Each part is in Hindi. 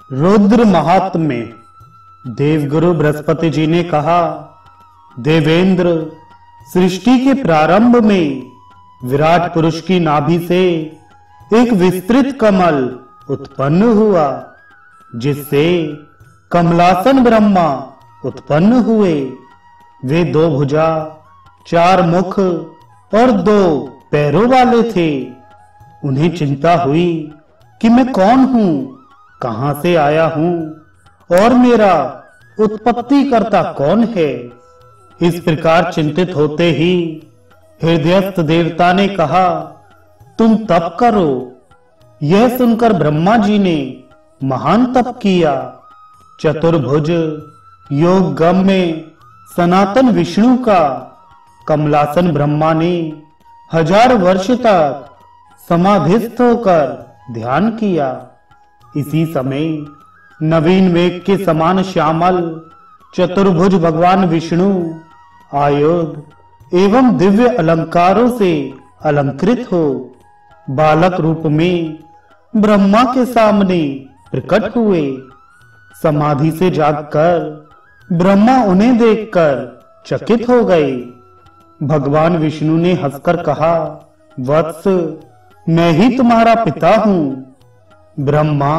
रुद्र महात्म्य में देवगुरु बृहस्पति जी ने कहा, देवेंद्र, सृष्टि के प्रारंभ में विराट पुरुष की नाभि से एक विस्तृत कमल उत्पन्न हुआ, जिससे कमलासन ब्रह्मा उत्पन्न हुए। वे 2 भुजा, 4 मुख और 2 पैरों वाले थे। उन्हें चिंता हुई कि मैं कौन हूं, कहां से आया हूं और मेरा उत्पत्ति करता कौन है। इस प्रकार चिंतित होते ही हृदयस्थ देवता ने कहा, तुम तप करो। यह सुनकर ब्रह्मा जी ने महान तप किया। चतुर्भुज योग गम में सनातन विष्णु का कमलासन ब्रह्मा ने 1000 वर्ष तक समाधिस्थ होकर ध्यान किया। इसी समय नवीन मेघ के समान श्यामल चतुर्भुज भगवान विष्णु आयुध एवं दिव्य अलंकारों से अलंकृत हो बालक रूप में ब्रह्मा के सामने प्रकट हुए। समाधि से जागकर ब्रह्मा उन्हें देखकर चकित हो गए। भगवान विष्णु ने हंसकर कहा, वत्स, मैं ही तुम्हारा पिता हूं। ब्रह्मा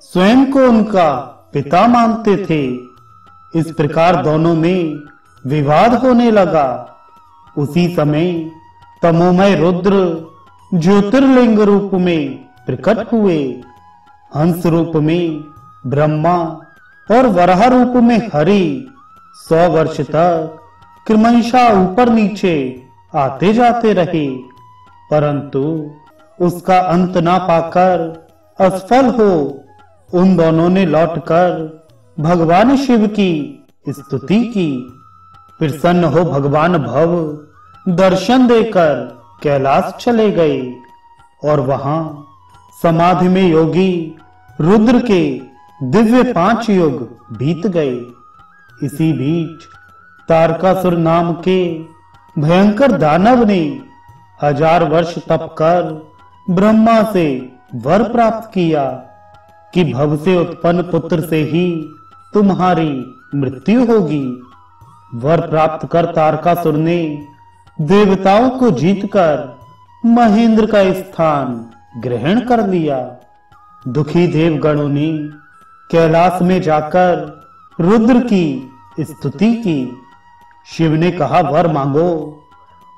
स्वयं को उनका पिता मानते थे। इस प्रकार दोनों में विवाद होने लगा। उसी समय तमोमय रुद्र ज्योतिर्लिंग रूप में प्रकट हुए। हंस रूप में ब्रह्मा और वराह रूप में हरि 100 वर्ष तक क्रमशः ऊपर नीचे आते जाते रहे, परंतु उसका अंत ना पाकर असफल हो उन दोनों ने लौटकर भगवान शिव की स्तुति की। प्रसन्न हो भगवान भव दर्शन देकर कैलाश चले गए और वहां समाधि में योगी रुद्र के दिव्य 5 युग बीत गए। इसी बीच तारकासुर नाम के भयंकर दानव ने 1000 वर्ष तप कर ब्रह्मा से वर प्राप्त किया कि भव से उत्पन्न पुत्र से ही तुम्हारी मृत्यु होगी। वर प्राप्त कर तारकासुर ने देवताओं को जीतकर महेंद्र का स्थान ग्रहण कर लिया। दुखी देवगणों ने कैलाश में जाकर रुद्र की स्तुति की। शिव ने कहा, वर मांगो।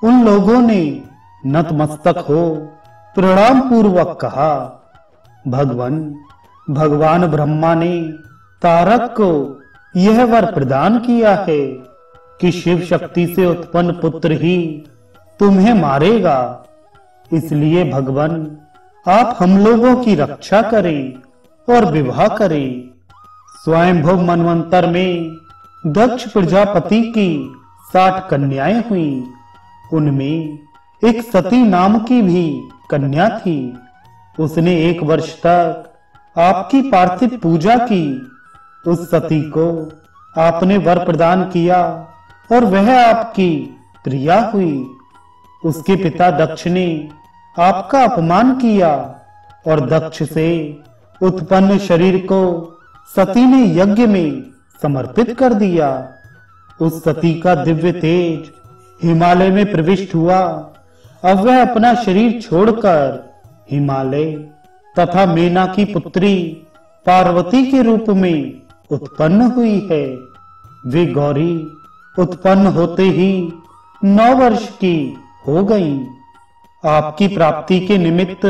उन लोगों ने नतमस्तक हो प्रणाम पूर्वक कहा, भगवान ब्रह्मा ने तारक को यह वर प्रदान किया है कि शिव शक्ति से उत्पन्न पुत्र ही तुम्हें मारेगा। इसलिए भगवान, आप हम लोगों की रक्षा करें और विवाह करें। स्वयंभुव मनवंतर में दक्ष प्रजापति की 60 कन्याएं हुई। उनमें एक सती नाम की भी कन्या थी। उसने 1 वर्ष तक आपकी पार्थिव पूजा की। उस सती को आपने वर प्रदान किया और वह आपकी प्रिया हुई। उसके पिता दक्ष ने आपका अपमान किया और दक्ष से उत्पन्न शरीर को सती ने यज्ञ में समर्पित कर दिया। उस सती का दिव्य तेज हिमालय में प्रविष्ट हुआ। अब वह अपना शरीर छोड़कर हिमालय तथा मेना की पुत्री पार्वती के रूप में उत्पन्न हुई है। वे गौरी उत्पन्न होते ही 9 वर्ष की हो गईं। आपकी प्राप्ति के निमित्त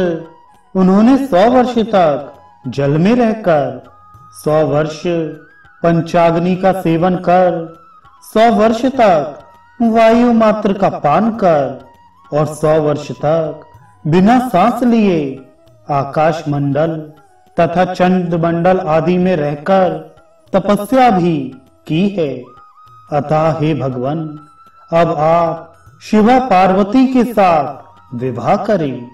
उन्होंने 100 वर्ष तक जल में रहकर, 100 वर्ष पंचाग्नि का सेवन कर, 100 वर्ष तक वायु मात्र का पान कर और 100 वर्ष तक बिना सांस लिए आकाश मंडल तथा चंद्र मंडल आदि में रहकर तपस्या भी की है। अतः हे भगवान, अब आप शिवा पार्वती के साथ विवाह करें।